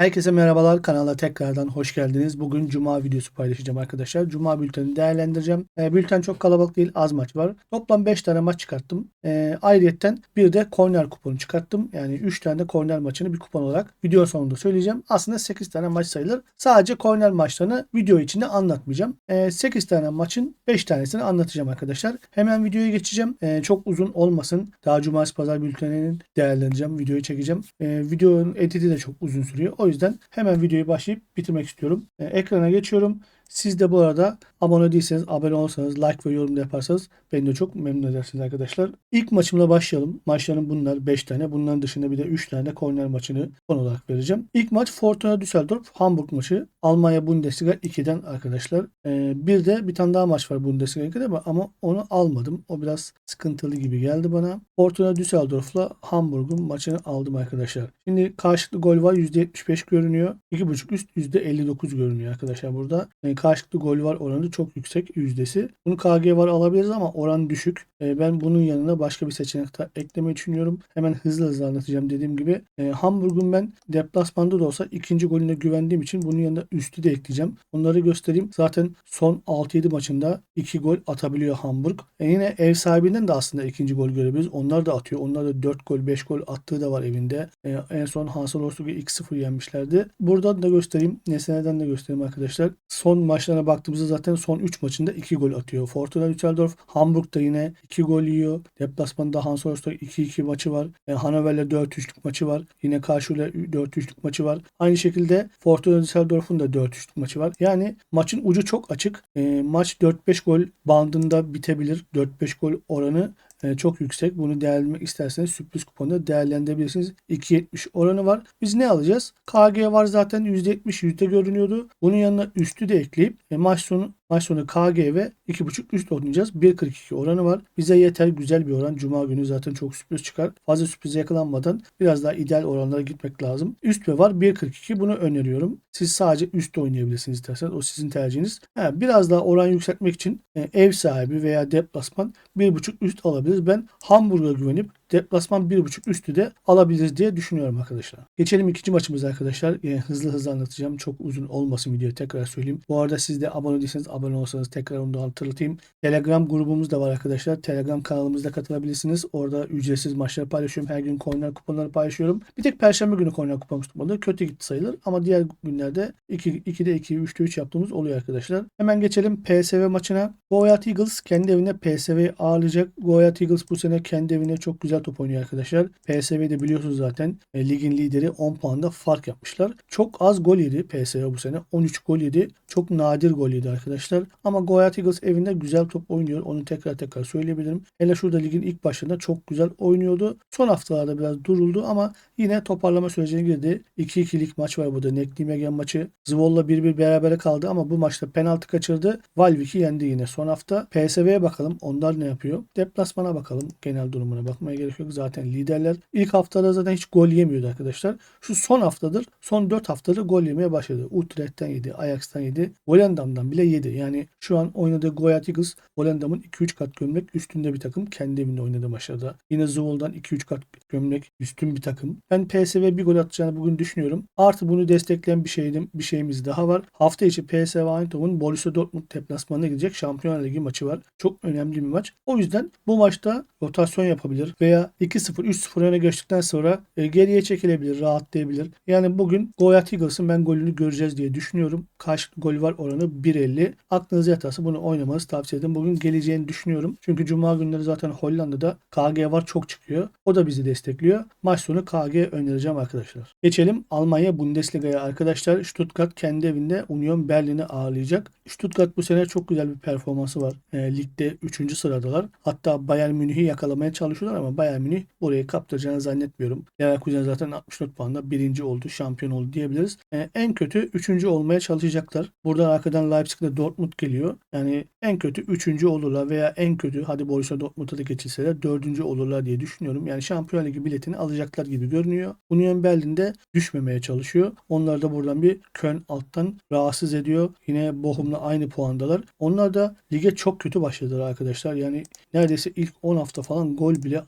Herkese merhabalar. Kanala tekrardan hoş geldiniz. Bugün Cuma videosu paylaşacağım arkadaşlar. Cuma bültenini değerlendireceğim. Bülten çok kalabalık değil. Az maç var. Toplam 5 tane maç çıkarttım. Ayrıyetten bir de korner kuponu çıkarttım. Yani 3 tane de korner maçını bir kupon olarak video sonunda söyleyeceğim. Aslında 8 tane maç sayılır. Sadece korner maçlarını video içinde anlatmayacağım. 8 tane maçın 5 tanesini anlatacağım arkadaşlar. Hemen videoya geçeceğim. Çok uzun olmasın. Daha cumartesi pazar bülteninin değerlendireceğim. Videoyu çekeceğim. Videonun editi de çok uzun sürüyor. O yüzden hemen videoyu başlayıp bitirmek istiyorum. Ekrana geçiyorum. Siz de bu arada abone değilseniz, abone olursanız, like ve yorum da yaparsanız beni de çok memnun edersiniz arkadaşlar. İlk maçımla başlayalım. Maçların bunlar 5 tane. Bunların dışında bir de 3 tane korner maçını son olarak vereceğim. İlk maç Fortuna Düsseldorf Hamburg maçı. Almanya Bundesliga 2'den arkadaşlar. Bir de bir tane daha maç var Bundesliga 2'de ama onu almadım. O biraz sıkıntılı gibi geldi bana. Fortuna Düsseldorf'la Hamburg'un maçını aldım arkadaşlar. Şimdi karşılıklı gol var. %75 görünüyor. 2.5 üst %59 görünüyor arkadaşlar burada. Karşılıklı gol var oranı çok yüksek yüzdesi. Bunu KG var alabiliriz ama oran düşük. Ben bunun yanına başka bir seçenek daha eklemeyi düşünüyorum. Hemen hızlı anlatacağım dediğim gibi. Hamburg'un ben deplasmanda da olsa ikinci golüne güvendiğim için bunun yanında üstü de ekleyeceğim. Onları göstereyim. Zaten son 6-7 maçında 2 gol atabiliyor Hamburg. Yine ev sahibinden de aslında ikinci gol görebiliriz. Onlar da atıyor. Onlar da 4 gol 5 gol attığı da var evinde. En son Hansa Rostock'u 2-0 yenmişlerdi. Buradan da göstereyim. Nesne'den de göstereyim arkadaşlar. Son maçlarına baktığımızda zaten son 3 maçında 2 gol atıyor. Fortuna Düsseldorf Hamburg'da yine 2 gol yiyor. Deplasmanda Hansa Rostock 2-2 maçı var. Hannover'le 4-3'lük maçı var. Yine karşıyla 4-3'lük maçı var. Aynı şekilde Fortuna Düsseldorf'un da 4-3'lük maçı var. Yani maçın ucu çok açık. Maç 4-5 gol bandında bitebilir. 4-5 gol oranı çok yüksek. Bunu değerlendirmek isterseniz sürpriz kuponda değerlendirebilirsiniz. 2.70 oranı var. Biz ne alacağız? KG var zaten %70 yüzde görünüyordu. Bunun yanına üstü de ekleyip maç sonu KG ve 2.5 üst oynayacağız. 1.42 oranı var. Bize yeter, güzel bir oran. Cuma günü zaten çok sürpriz çıkar. Fazla sürprize yakalanmadan biraz daha ideal oranlara gitmek lazım. Üst ve var 1.42, bunu öneriyorum. Siz sadece üst oynayabilirsiniz isterseniz. O sizin tercihiniz. Biraz daha oran yükseltmek için ev sahibi veya deplasman 1.5 üst alabiliriz. Ben Hamburg'a güvenip deplasman 1.5 üstü de alabiliriz diye düşünüyorum arkadaşlar. Geçelim ikinci maçımıza arkadaşlar. Hızlı anlatacağım. Çok uzun olmasın video, tekrar söyleyeyim. Bu arada siz de abone değilseniz abone olsanız tekrar onu da hatırlatayım. Telegram grubumuz da var arkadaşlar. Telegram kanalımızda katılabilirsiniz. Orada ücretsiz maçları paylaşıyorum. Her gün korner kuponları paylaşıyorum. Bir tek Perşembe günü korner kupon tutmadı. Kötü gitti sayılır. Ama diğer günlerde 2'de 2, 3'te 3 yaptığımız oluyor arkadaşlar. Hemen geçelim PSV maçına. Go Ahead Eagles kendi evine PSV'yi ağırlayacak. Go Ahead Eagles bu sene kendi evine çok güzel top oynuyor arkadaşlar. PSV'de biliyorsunuz zaten ligin lideri, 10 puanda fark yapmışlar. Çok az gol yedi PSV bu sene. 13 gol yedi. Çok nadir gol yedi arkadaşlar. Ama Go Ahead Eagles evinde güzel top oynuyor. Onu tekrar söyleyebilirim. Hele şurada ligin ilk başında çok güzel oynuyordu. Son haftalarda biraz duruldu ama yine toparlama sürecine girdi. 2-2'lik maç var burada. Neklimegen maçı. Zwolle 1-1 berabere kaldı ama bu maçta penaltı kaçırdı. Valvik'i yendi yine son hafta. PSV'ye bakalım. Onlar ne yapıyor? Deplasmana bakalım. Genel durumuna bakmaya gerek yok. Zaten liderler. İlk haftada zaten hiç gol yemiyordu arkadaşlar. Şu son haftadır, son 4 haftadır gol yemeye başladı. Utrecht'ten yedi, Ajax'tan yedi, Volendam'dan bile yedi. Yani şu an oynadığı Go Ahead Eagles Volendam'ın 2-3 kat gömlek üstünde bir takım. Kendi evinde oynadığı maçlarda. Yine Zwolle'dan 2-3 kat gömlek üstün bir takım. Ben PSV bir gol atacağını bugün düşünüyorum. Artı bunu destekleyen bir şeyimiz daha var. Hafta içi PSV Eindhoven Borussia Dortmund deplasmanına gidecek Şampiyonlar Ligi maçı var. Çok önemli bir maç. O yüzden bu maçta rotasyon yapabilir veya 2-0 3-0 öne geçtikten sonra geriye çekilebilir, rahatlayabilir. Yani bugün Go Ahead Eagles'ın ben golünü göreceğiz diye düşünüyorum. Karşılıklı gol var oranı 1.50. Aklınıza yatarsa bunu oynamanızı tavsiye ederim. Bugün geleceğini düşünüyorum. Çünkü Cuma günleri zaten Hollanda'da KG var çok çıkıyor. O da bizi destekliyor. Maç sonu KG önereceğim arkadaşlar. Geçelim Almanya Bundesliga'ya arkadaşlar. Stuttgart kendi evinde Union Berlin'i ağırlayacak. Stuttgart bu sene çok güzel bir performansı var. Ligde 3. sıradalar. Hatta Bayern Münih'i yakalamaya çalışıyorlar ama Bayern Münih burayı kaptıracağını zannetmiyorum. Leverkusen zaten 64 puanla birinci oldu, şampiyon oldu diyebiliriz. En kötü 3. olmaya çalışacaklar. Buradan arkadan Leipzig'de Dortmund geliyor. Yani en kötü 3. olurlar veya en kötü hadi Borussia Dortmund'a da geçilseler 4. olurlar diye düşünüyorum. Yani Şampiyon Ligi biletini alacaklar gibi görünüyor. Union Berlin'de düşmemeye çalışıyor. Onlar da buradan bir Köln alttan rahatsız ediyor. Yine Bochum'la aynı puandalar. Onlar da lige çok kötü başladılar arkadaşlar. Yani neredeyse ilk 10 hafta falan gol bile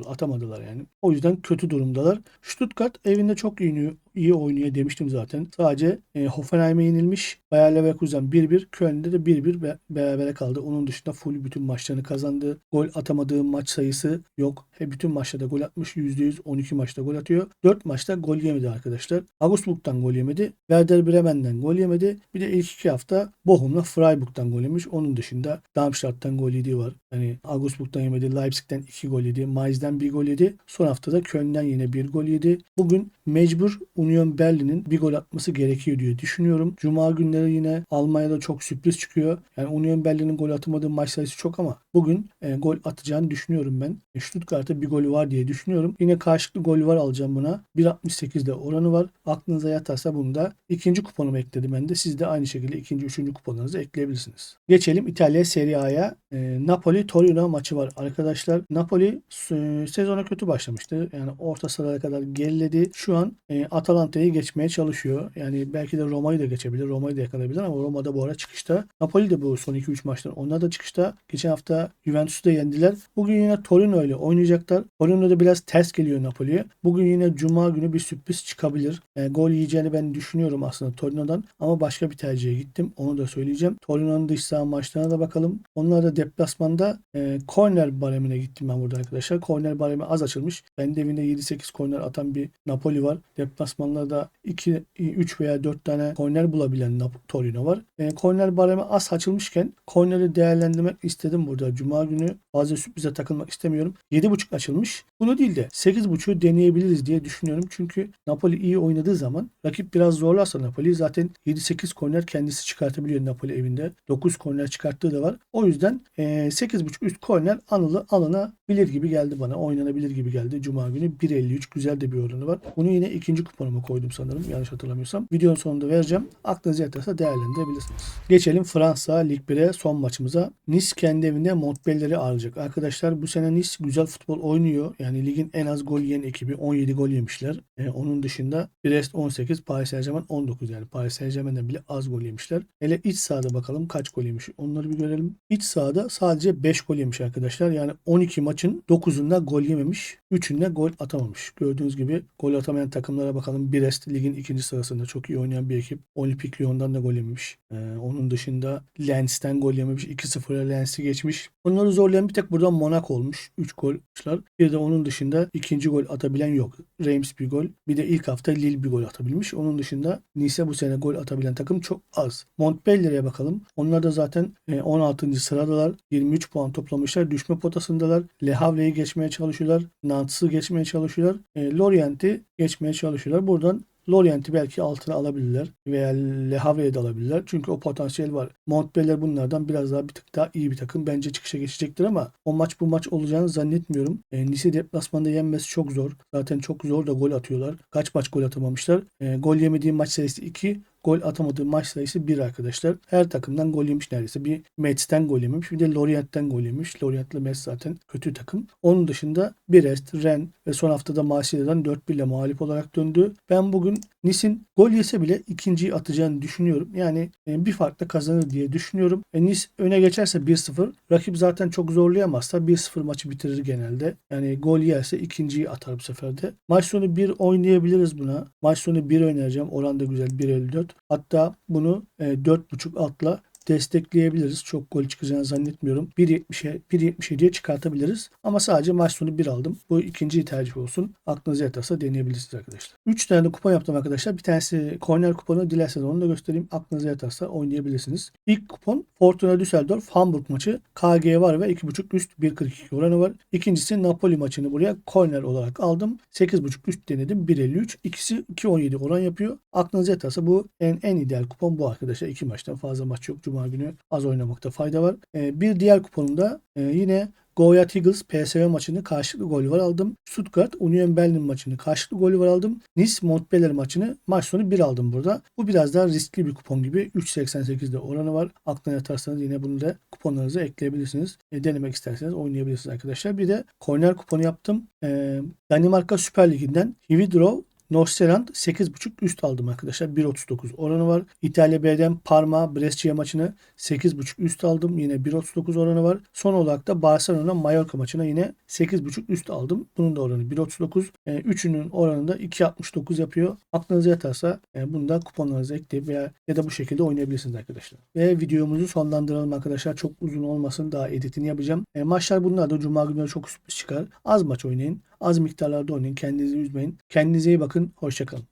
atamadılar yani. O yüzden kötü durumdalar. Stuttgart evinde çok iyi iyi oynuyor demiştim zaten. Sadece Hoffenheim'e yenilmiş. Bayer Leverkusen 1-1. Köln'de de 1-1 berabere kaldı. Onun dışında full bütün maçlarını kazandı. Gol atamadığı maç sayısı yok. Bütün maçlarda gol atmış. %100 12 maçta gol atıyor. 4 maçta gol yemedi arkadaşlar. Augsburg'dan gol yemedi. Werder Bremen'den gol yemedi. Bir de ilk 2 hafta Bochum'la Freiburg'dan gol yemiş. Onun dışında Darmstadt'tan gol yediği var. Yani Augsburg'dan yemedi. Leipzig'ten 2 gol yedi. Mainz'den 1 gol yedi. Son haftada Köln'den yine 1 gol yedi. Bugün mecbur Union Berlin'in bir gol atması gerekiyor diye düşünüyorum. Cuma günleri yine Almanya'da çok sürpriz çıkıyor. Yani Union Berlin'in gol atamadığı maç sayısı çok ama bugün gol atacağını düşünüyorum ben. Stuttgart'ta bir golü var diye düşünüyorum. Yine karşılıklı gol var alacağım buna. 1.68'de oranı var. Aklınıza yatarsa bunu da ikinci kuponumu ekledim ben de. Siz de aynı şekilde ikinci, üçüncü kuponunuzu ekleyebilirsiniz. Geçelim İtalya Serie A'ya. Napoli-Torino maçı var arkadaşlar. Napoli sezona kötü başlamıştı. Yani orta sıralara kadar geriledi. Şu an Atalanta'yı geçmeye çalışıyor. Yani belki de Roma'yı da geçebilir. Roma'yı da yakalayabilir ama Roma'da bu ara çıkışta. Napoli de bu son 2-3 maçtan onlar da çıkışta. Geçen hafta Juventus'u da yendiler. Bugün yine Torino ile oynayacaklar. Torino'da biraz ters geliyor Napoli'ye. Bugün yine Cuma günü bir sürpriz çıkabilir. Gol yiyeceğini ben düşünüyorum aslında Torino'dan ama başka bir tercihe gittim. Onu da söyleyeceğim. Torino'nun dış saha maçlarına da bakalım. Onlar da deplasmanda korner baremine gittim ben burada arkadaşlar. Korner baremi az açılmış. Benim de evinde 7-8 korner atan bir Napoli var. Deplasmanlarda 2, 3 veya 4 tane korner bulabilen Torino var. Korner baremi az açılmışken korneri değerlendirmek istedim burada. Cuma günü fazla sürprize takılmak istemiyorum. 7.5 açılmış. Bunu değil de 8.5'u deneyebiliriz diye düşünüyorum. Çünkü Napoli iyi oynadığı zaman rakip biraz zorlarsa Napoli zaten 7-8 korner kendisi çıkartabiliyor Napoli evinde. 9 korner çıkarttığı da var. O yüzden 8.5 üst korner alınabilir gibi geldi bana. Oynanabilir gibi geldi. Cuma günü 1.53 güzel de bir oranı var. Bunu yine ikinci kuponuma koydum sanırım. Yanlış hatırlamıyorsam. Videonun sonunda vereceğim. Aklınıza yatarsa değerlendirebilirsiniz. Geçelim Fransa Lig 1'e son maçımıza. Nice kendi evinde Montpellier'i ağırlayacak. Arkadaşlar bu sene Nice güzel futbol oynuyor. Yani ligin en az gol yiyen ekibi 17 gol yemişler. Onun dışında Brest 18, Paris Saint-Germain 19 yani Paris Saint-Germain'den bile az gol yemişler. Hele iç sahada bakalım kaç gol yemiş. Onları bir görelim. İç sahada sadece 5 gol yemiş arkadaşlar. Yani 12 maçın 9'unda gol yememiş. 3'ünde gol atamamış. Gördüğünüz gibi gol atamayan takımlara bakalım. Brest ligin ikinci sırasında çok iyi oynayan bir ekip. Olympique Lyon'dan da gol yememiş. Onun dışında Lens'ten gol yememiş. 2-0'a Lens'i geçmiş. Onları zorlayan bir tek burada Monaco olmuş. 3 gol atmışlar. Bir de onun dışında ikinci gol atabilen yok. Reims bir gol. Bir de ilk hafta Lille bir gol atabilmiş. Onun dışında Nice bu sene gol atabilen takım çok az. Montpellier'e bakalım. Onlar da zaten 16. sıradalar. 23 puan toplamışlar. Düşme potasındalar. Le Havre'yi geçmeye çalışıyorlar. Nantes'ı geçmeye çalışıyorlar. Lorient'i geçmeye çalışıyorlar. Buradan Lorient'i belki altına alabilirler veya Le Havre'ye de alabilirler. Çünkü o potansiyel var. Montpellier bunlardan biraz daha bir tık daha iyi bir takım. Bence çıkışa geçecektir ama o maç bu maç olacağını zannetmiyorum. Nice deplasmanda yenmesi çok zor. Zaten çok zor da gol atıyorlar. Kaç maç gol atamamışlar? Gol yemediği maç sayısı 2. Gol atamadığı maç sayısı 1 arkadaşlar. Her takımdan gol yemiş neredeyse. Bir Metz'ten gol yemiş. Bir de Lorient'ten gol yemiş. Lorient'le Metz zaten kötü takım. Onun dışında Brest, Rennes ve son haftada Marsilya'dan 4-1 ile mağlup olarak döndü. Ben bugün Nice'in gol yese bile ikinciyi atacağını düşünüyorum. Yani bir farkla kazanır diye düşünüyorum. Nice öne geçerse 1-0. Rakip zaten çok zorlayamazsa 1-0 maçı bitirir genelde. Yani gol yerse ikinciyi atar bu sefer de. Maç sonu 1 oynayabiliriz buna. Maç sonu 1 oynayacağım. Oran da güzel 1.54. Hatta bunu 4.5 altla destekleyebiliriz. Çok gol çıkacağını zannetmiyorum. 1.77'ye çıkartabiliriz. Ama sadece maç sonu 1 aldım. Bu ikinci tercih olsun. Aklınıza yatarsa deneyebilirsiniz arkadaşlar. 3 tane de kupon yaptım arkadaşlar. Bir tanesi korner kuponu. Dilerseniz onu da göstereyim. Aklınıza yatarsa oynayabilirsiniz. İlk kupon Fortuna Düsseldorf Hamburg maçı. KG var ve 2.5 üst 1.42 oranı var. İkincisi Napoli maçını buraya korner olarak aldım. 8.5 üst denedim. 1.53. İkisi 2.17 oran yapıyor. Aklınıza yatarsa bu en ideal kupon bu arkadaşlar. 2 maçtan fazla maç yok. Cuma günü az oynamakta fayda var. Bir diğer kuponumda yine Go Ahead Eagles PSV maçını karşılıklı gol var aldım. Stuttgart Union Berlin maçını karşılıklı gol var aldım. Nice Montpellier maçını maç sonu 1 aldım burada. Bu biraz daha riskli bir kupon gibi. 3.88'de oranı var. Aklına yatarsanız yine bunu da kuponlarınıza ekleyebilirsiniz. Denemek isterseniz oynayabilirsiniz arkadaşlar. Bir de korner kuponu yaptım. Danimarka Süper Ligi'nden Hvidro Nordsjælland 8.5 üst aldım arkadaşlar. 1.39 oranı var. İtalya B'den Parma Brescia maçını 8.5 üst aldım. Yine 1.39 oranı var. Son olarak da Barcelona Mallorca maçına yine 8.5 üst aldım. Bunun da oranı 1.39. Üçünün oranı da 2.69 yapıyor. Aklınıza yatarsa bunu da kuponlarınıza ekleyip ya da bu şekilde oynayabilirsiniz arkadaşlar. Ve videomuzu sonlandıralım arkadaşlar. Çok uzun olmasın. Daha editini yapacağım. Maçlar bunlar da Cuma günleri çok sürpriz çıkar. Az maç oynayın. Az miktarlarda oynayın. Kendinizi üzmeyin. Kendinize iyi bakın. Hoşçakalın.